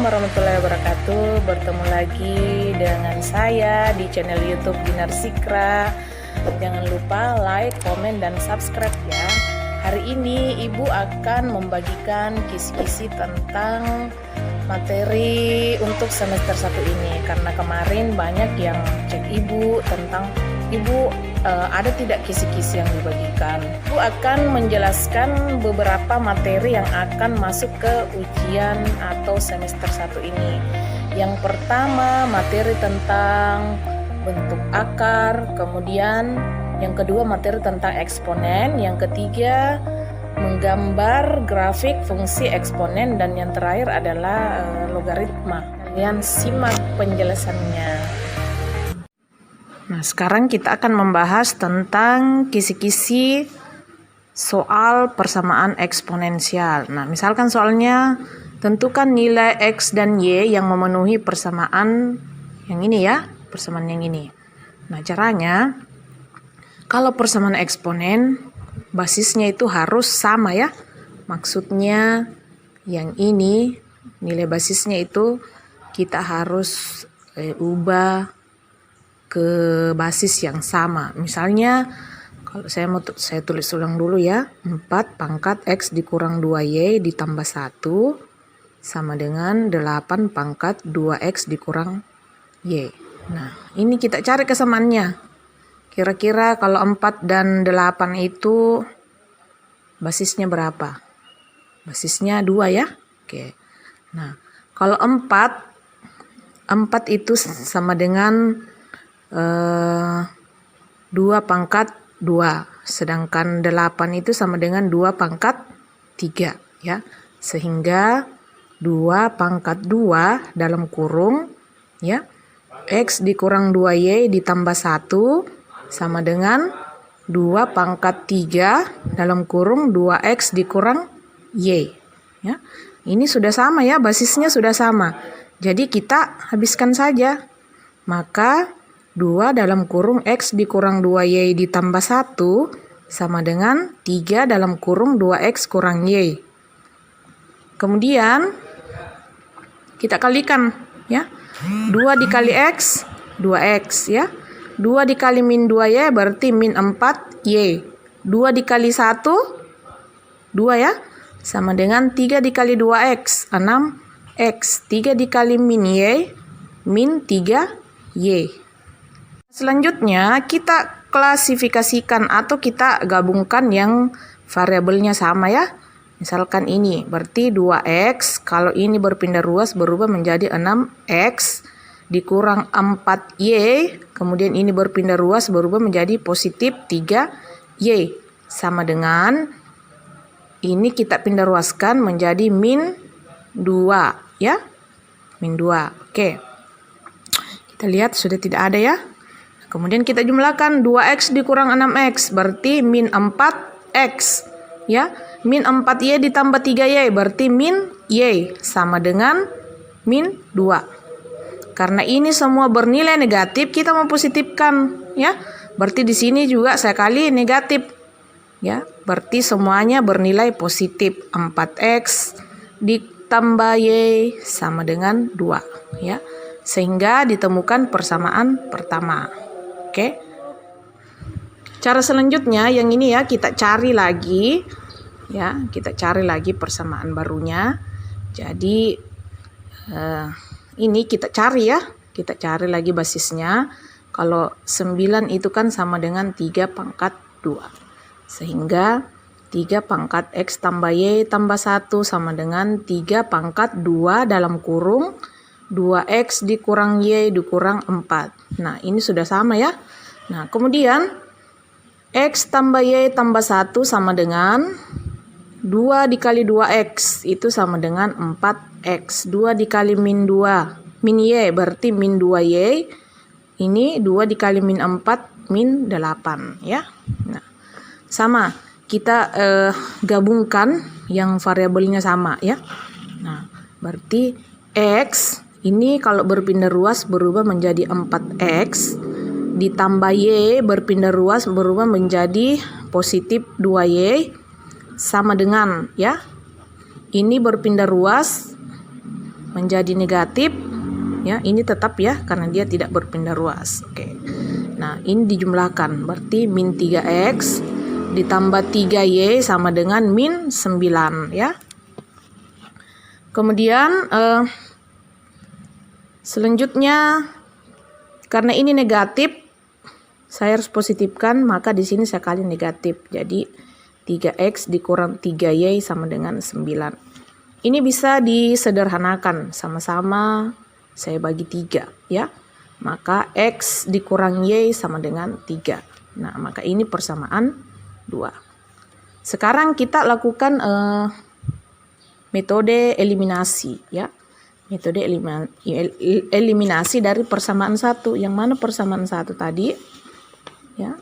warahmatullahi wabarakatuh. Bertemu lagi dengan saya di channel YouTube Dinar Sikra. Jangan lupa like, komen, dan subscribe ya. Hari ini Ibu akan membagikan kisi-kisi tentang materi untuk semester 1 ini. Karena kemarin banyak yang cek Ibu tentang ada tidak kisi-kisi yang dibagikan. Ibu akan menjelaskan beberapa materi yang akan masuk ke ujian atau semester 1 ini. Yang pertama materi tentang bentuk akar, kemudian yang kedua materi tentang eksponen, yang ketiga menggambar grafik fungsi eksponen, dan yang terakhir adalah logaritma. Kalian simak penjelasannya. Nah, sekarang kita akan membahas tentang kisi-kisi soal persamaan eksponensial. Nah, misalkan soalnya tentukan nilai X dan Y yang memenuhi persamaan yang ini ya, persamaan yang ini. Nah, caranya kalau persamaan eksponen basisnya itu harus sama ya. Maksudnya yang ini nilai basisnya itu kita harus ubah ke basis yang sama. Misalnya kalau saya tulis ulang dulu ya, 4 pangkat X dikurang 2Y ditambah 1 sama dengan 8 pangkat 2X dikurang Y. Nah, ini kita cari kesamaannya. Kira-kira kalau 4 dan 8 itu basisnya berapa? Basisnya 2 ya. Oke. Nah, kalau 4 itu sama dengan 2 pangkat 2, sedangkan 8 itu sama dengan 2 pangkat 3 ya. Sehingga 2 pangkat 2 dalam kurung ya, X dikurang 2Y ditambah 1 sama dengan 2 pangkat 3 dalam kurung 2X dikurang Y ya. Ini sudah sama ya, basisnya sudah sama. Jadi kita habiskan saja. Maka 2 dalam kurung X dikurang 2Y ditambah 1 sama dengan 3 dalam kurung 2X kurang Y. Kemudian kita kalikan ya. 2 dikali X, 2X ya. 2 dikali min 2Y berarti min 4Y. 2 dikali 1, 2 ya. Sama dengan 3 dikali 2X, 6X. 3 dikali min Y, min 3Y. Selanjutnya kita klasifikasikan atau kita gabungkan yang variabelnya sama ya. Misalkan ini berarti 2X, kalau ini berpindah ruas berubah menjadi 6X dikurang 4Y, kemudian ini berpindah ruas berubah menjadi positif 3Y. Sama dengan ini kita pindah ruaskan menjadi min 2 ya. Min 2. Oke. Kita lihat sudah tidak ada ya. Kemudian kita jumlahkan 2X dikurang 6X berarti min 4X ya. Min 4Y ditambah 3Y berarti min Y sama dengan min 2. Karena ini semua bernilai negatif, kita mempositifkan ya. Berarti di sini juga saya kali negatif ya. Berarti semuanya bernilai positif. 4X ditambah Y sama dengan 2 ya. Sehingga ditemukan persamaan pertama. Oke. Cara selanjutnya yang ini ya, kita cari lagi ya, kita cari lagi persamaan barunya. Jadi ini kita cari ya, kita cari lagi basisnya. Kalau 9 itu kan sama dengan 3 pangkat 2. Sehingga 3 pangkat X tambah Y tambah 1 sama dengan 3 pangkat 2 dalam kurung 2X dikurang Y dikurang 4. Nah, ini sudah sama ya. Nah, kemudian X tambah Y tambah 1 sama dengan 2 dikali 2X itu sama dengan 4X. 2 dikali min 2, min Y berarti min 2Y. Ini 2 dikali min 4, min 8 ya. Nah, sama. Kita gabungkan yang variabelnya sama ya. Nah, berarti X ini kalau berpindah ruas berubah menjadi 4X ditambah Y berpindah ruas berubah menjadi positif 2Y sama dengan ya. Ini berpindah ruas menjadi negatif. Ya, ini tetap ya karena dia tidak berpindah ruas. Oke. Nah, ini dijumlahkan berarti min 3x ditambah 3y sama dengan min 9 ya. Kemudian selanjutnya karena ini negatif saya harus positifkan, maka di sini saya kali negatif. Jadi 3x dikurang 3y sama dengan 9. Ini bisa disederhanakan, sama-sama saya bagi 3 ya. Maka x dikurang y sama dengan 3. Nah, maka ini persamaan 2. Sekarang kita lakukan metode eliminasi ya. Metode eliminasi dari persamaan 1. Yang mana persamaan 1 tadi? Ya.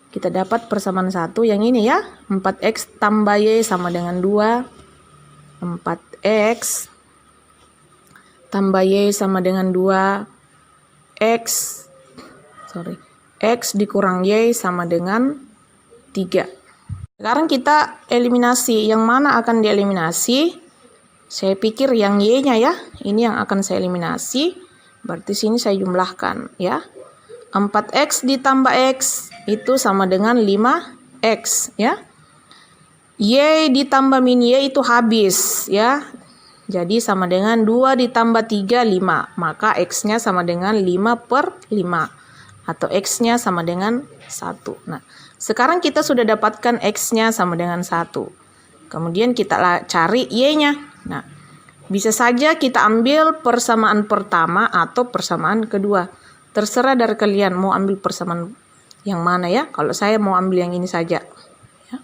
Kita dapat persamaan 1 yang ini ya. 4x tambah y sama dengan 2. 4x tambah y sama dengan 2. X dikurang y sama dengan 3. Sekarang kita eliminasi. Yang mana akan dieliminasi? Saya pikir yang y-nya ya. Ini yang akan saya eliminasi. Berarti sini saya jumlahkan ya. 4x ditambah x itu sama dengan 5x ya. Y ditambah min y itu habis ya. Jadi sama dengan 2 ditambah 3, 5. Maka x-nya sama dengan 5/5. Atau x-nya sama dengan 1. Nah, sekarang kita sudah dapatkan x-nya sama dengan 1. Kemudian kita cari y-nya. Nah, bisa saja kita ambil persamaan pertama atau persamaan kedua. Terserah dari kalian mau ambil persamaan yang mana ya. Kalau saya mau ambil yang ini saja. Ya.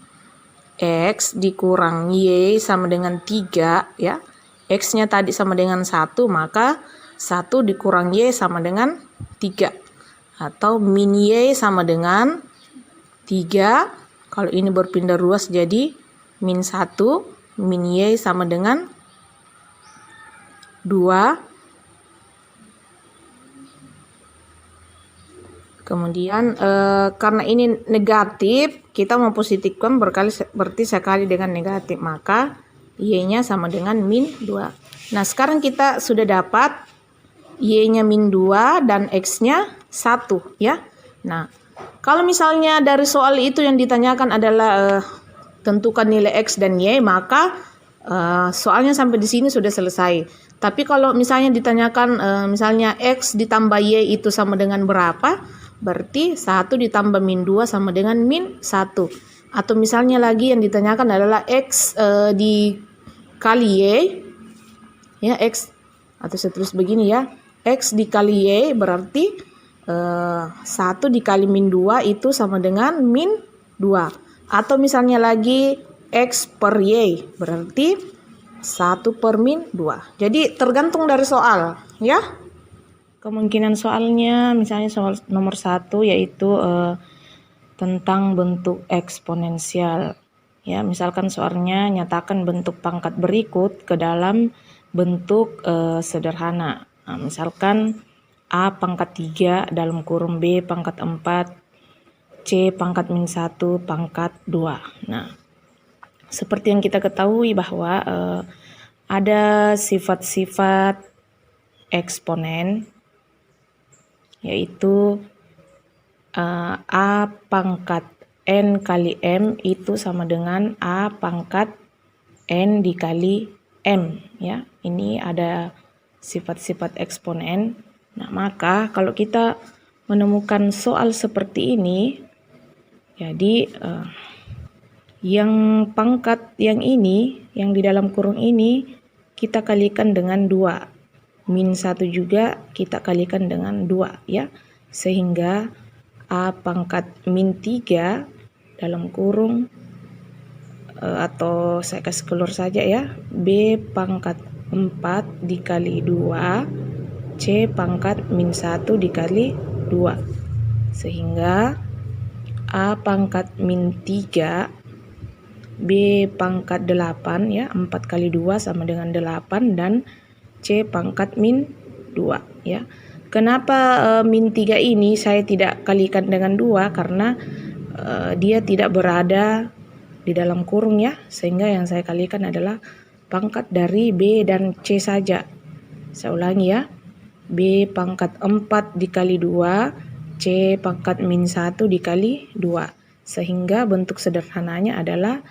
X dikurang y sama dengan 3 ya. X-nya tadi sama dengan 1, maka 1 dikurang y sama dengan 3. Atau min y sama dengan 3. Kalau ini berpindah ruas jadi min 1. Min y sama dengan 2. Kemudian karena ini negatif, kita mempositifkan berarti sekali dengan negatif. Maka y-nya sama dengan min 2. Nah, sekarang kita sudah dapat y-nya min 2 dan x-nya 1 ya. Nah, kalau misalnya dari soal itu yang ditanyakan adalah tentukan nilai x dan y, maka soalnya sampai di sini sudah selesai. Tapi kalau misalnya ditanyakan misalnya x ditambah y itu sama dengan berapa? Berarti 1 ditambah min 2 sama dengan min 1. Atau misalnya lagi yang ditanyakan adalah x dikali y, ya x atau seterus begini ya, x dikali y berarti 1 dikali min 2 itu sama dengan min 2. Atau misalnya lagi x per y berarti 1 per min 2. Jadi tergantung dari soal ya. Kemungkinan soalnya misalnya soal nomor 1 yaitu tentang bentuk eksponensial. Ya, misalkan soalnya nyatakan bentuk pangkat berikut ke dalam bentuk sederhana. Nah, misalkan A pangkat 3 dalam kurung B pangkat 4, C pangkat min 1 pangkat 2. Nah, seperti yang kita ketahui bahwa ada sifat-sifat eksponen yaitu A pangkat N kali M itu sama dengan A pangkat N dikali M ya. Ini ada sifat-sifat eksponen. Nah, maka kalau kita menemukan soal seperti ini, jadi yang pangkat yang ini, yang di dalam kurung ini kita kalikan dengan 2. Min 1 juga kita kalikan dengan 2 ya. Sehingga A pangkat min 3 dalam kurung atau saya kasih keluar saja ya, B pangkat 4 dikali 2, C pangkat min 1 dikali 2. Sehingga A pangkat min 3, B pangkat 8 ya, 4 kali 2 sama dengan 8 dan C pangkat min 2 ya. Kenapa min 3 ini saya tidak kalikan dengan 2? Karena dia tidak berada di dalam kurung ya. Sehingga yang saya kalikan adalah pangkat dari B dan C saja. Saya ulangi ya. B pangkat 4 dikali 2, C pangkat min 1 dikali 2. Sehingga bentuk sederhananya adalah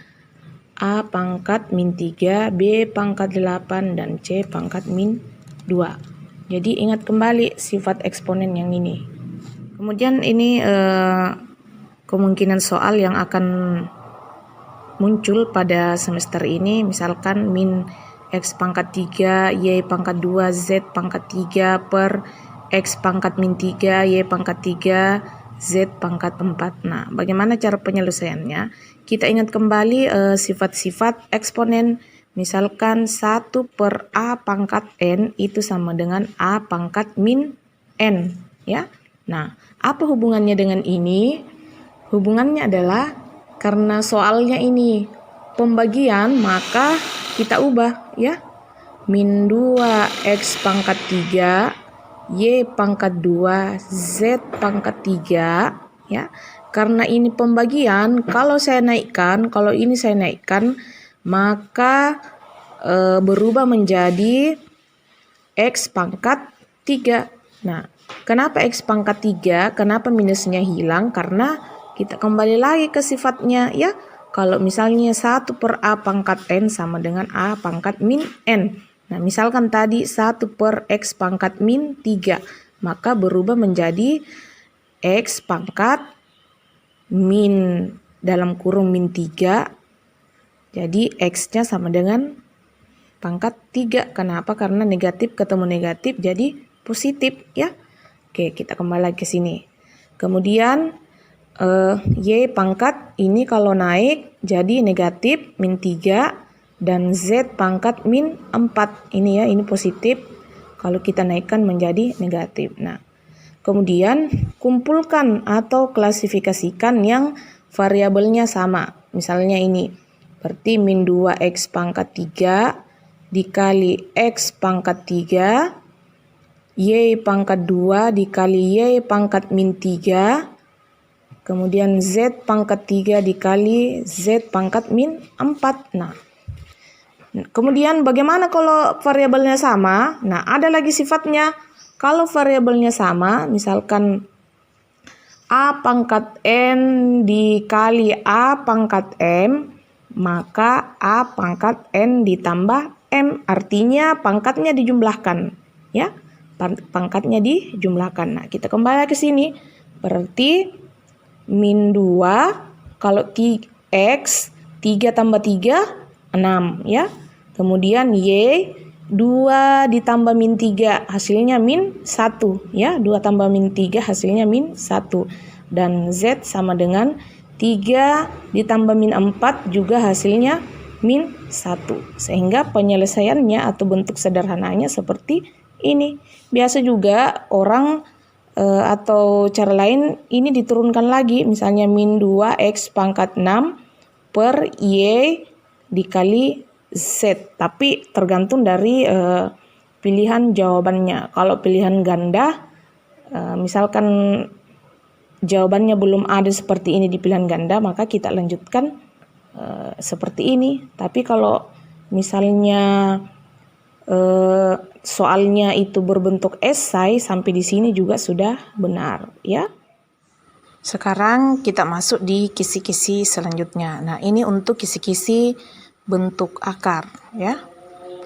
A pangkat min 3, B pangkat 8, dan C pangkat min 2. Jadi ingat kembali sifat eksponen yang ini. Kemudian ini kemungkinan soal yang akan muncul pada semester ini, misalkan min X pangkat 3, Y pangkat 2, Z pangkat 3 per X pangkat min 3, Y pangkat 3, Z pangkat 4. Nah, bagaimana cara penyelesaiannya? Kita ingat kembali sifat-sifat eksponen. Misalkan 1 per A pangkat N itu sama dengan A pangkat min N. Ya. Nah, apa hubungannya dengan ini? Hubungannya adalah karena soalnya ini pembagian, maka kita ubah ya. Min 2 X pangkat 3, Y pangkat 2, Z pangkat 3 ya. Karena ini pembagian, kalau ini saya naikkan, maka berubah menjadi X pangkat 3. Nah, kenapa X pangkat 3? Kenapa minusnya hilang? Karena kita kembali lagi ke sifatnya ya. Kalau misalnya 1 per A pangkat N sama dengan A pangkat min N. Nah, misalkan tadi 1 per X pangkat min 3. Maka berubah menjadi X pangkat min dalam kurung min 3. Jadi X-nya sama dengan pangkat 3. Kenapa? Karena negatif ketemu negatif jadi positif ya. Oke, kita kembali lagi ke sini. Kemudian Y pangkat ini kalau naik jadi negatif min 3 dan Z pangkat min 4. Ini ya, ini positif. Kalau kita naikkan menjadi negatif. Nah, kemudian kumpulkan atau klasifikasikan yang variabelnya sama. Misalnya ini. Berarti min 2X pangkat 3 dikali X pangkat 3, Y pangkat 2 dikali Y pangkat min 3, kemudian Z pangkat 3 dikali Z pangkat min 4. Nah, kemudian bagaimana kalau variabelnya sama? Nah, ada lagi sifatnya. Kalau variabelnya sama, misalkan A pangkat N dikali A pangkat M, maka A pangkat N ditambah M. Artinya pangkatnya dijumlahkan. Ya, pangkatnya dijumlahkan. Nah, kita kembali ke sini. Berarti min 2, kalau X 3 tambah 3, 6 ya. Kemudian Y 2 ditambah min 3 hasilnya min 1 ya. 2 tambah min 3 hasilnya min 1. Dan Z sama dengan 3 ditambah min 4 juga hasilnya min 1. Sehingga penyelesaiannya atau bentuk sederhananya seperti ini. Biasa juga orang atau cara lain ini diturunkan lagi, misalnya min 2X pangkat 6 per Y dikali Z, tapi tergantung dari pilihan jawabannya. Kalau pilihan ganda, misalkan jawabannya belum ada seperti ini di pilihan ganda, maka kita lanjutkan seperti ini. Tapi kalau misalnya soalnya itu berbentuk esai, sampai di sini juga sudah benar ya. Sekarang kita masuk di kisi-kisi selanjutnya. Nah, ini untuk kisi-kisi bentuk akar ya.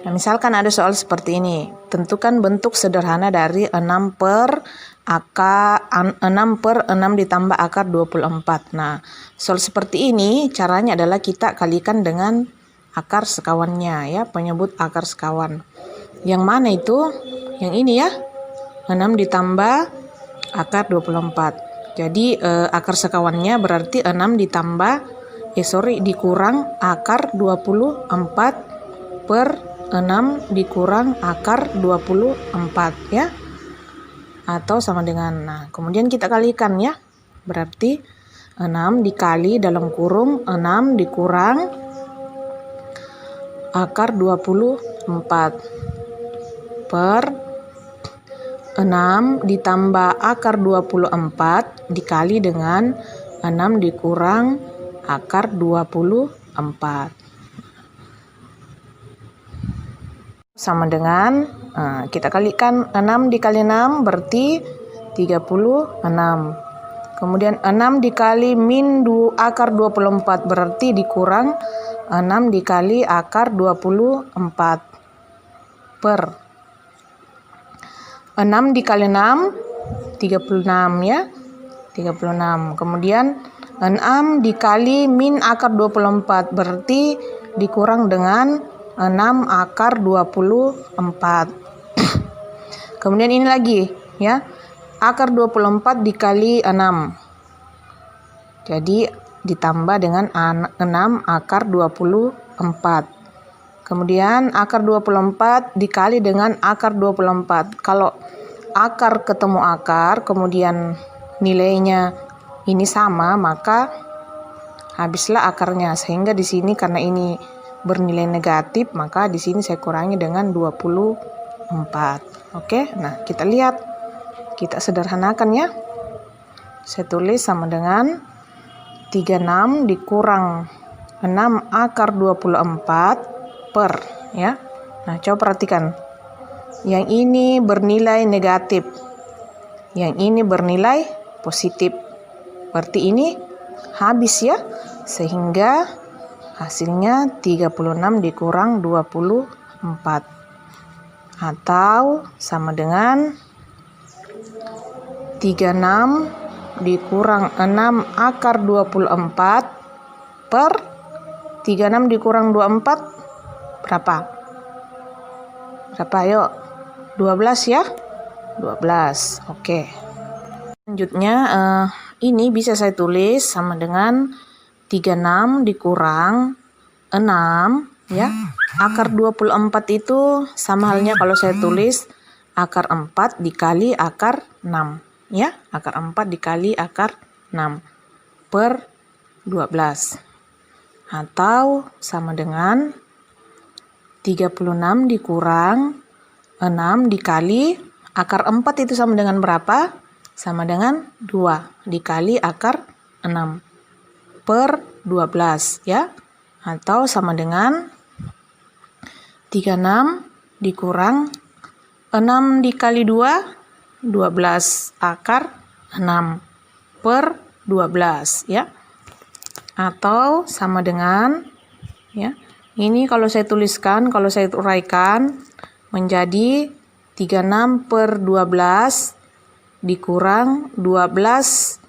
Nah, misalkan ada soal seperti ini. Tentukan bentuk sederhana dari 6 per 6 ditambah akar 24. Nah, soal seperti ini caranya adalah kita kalikan dengan akar sekawannya ya, penyebut akar sekawan. Yang mana itu? Yang ini ya. 6 ditambah akar 24. Jadi akar sekawannya berarti 6 ditambah dikurang akar 24 per 6 dikurang akar 24 ya. Atau sama dengan, nah kemudian kita kalikan ya. Berarti 6 dikali dalam kurung 6 dikurang akar 24 per 6 ditambah akar 24 dikali dengan 6 dikurang akar 24 sama dengan Nah, kita kalikan 6 dikali 6 berarti 36. Kemudian 6 dikali min akar 24 berarti dikurang 6 dikali akar 24 per 6 dikali 6 36 ya. 36. Kemudian 6 dikali min akar 24 berarti dikurang dengan 6 akar 24. Kemudian ini lagi ya. Akar 24 dikali 6. Jadi ditambah dengan 6 akar 24. Kemudian akar 24 dikali dengan akar 24. Kalau akar ketemu akar, kemudian nilainya ini sama, maka habislah akarnya. Sehingga di sini karena ini bernilai negatif, maka di sini saya kurangi dengan 24. Oke, nah kita lihat. Kita sederhanakan ya. Saya tulis sama dengan 36 dikurang 6 akar 24 per ya. Nah, coba perhatikan. Yang ini bernilai negatif. Yang ini bernilai positif. Berarti ini habis ya. Sehingga hasilnya 36 dikurang 24. Atau sama dengan 36 dikurang 6 akar 24 per 36 dikurang 24 berapa? Berapa yuk? 12 ya? 12. Oke. Selanjutnya ini bisa saya tulis sama dengan 36 dikurang 6 ya. Akar 24 itu sama halnya kalau saya tulis akar 4 dikali akar 6. Ya, akar 4 dikali akar 6 per 12. Atau sama dengan 36 dikurang 6 dikali akar 4 itu sama dengan berapa? Sama dengan 2 dikali akar 6 per 12 ya. Atau sama dengan 36 dikurang 6 dikali 2 12 akar 6 per 12 ya. Atau sama dengan ya. Ini kalau saya tuliskan, kalau saya uraikan menjadi 36 per 12 dikurang 12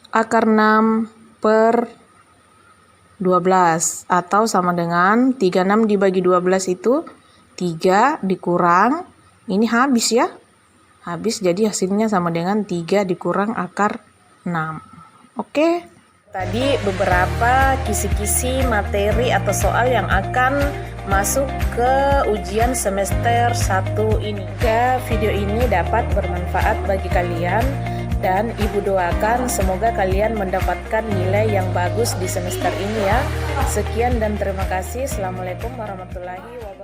akar 6 per 12. Atau sama dengan 36 dibagi 12 itu 3 dikurang, ini habis ya. Habis, jadi hasilnya sama dengan 3 dikurang akar 6. Oke. Tadi beberapa kisi-kisi materi atau soal yang akan masuk ke ujian semester 1 ini. Semoga video ini dapat bermanfaat bagi kalian dan Ibu doakan semoga kalian mendapatkan nilai yang bagus di semester ini ya. Sekian dan terima kasih. Assalamualaikum warahmatullahi wabarakatuh.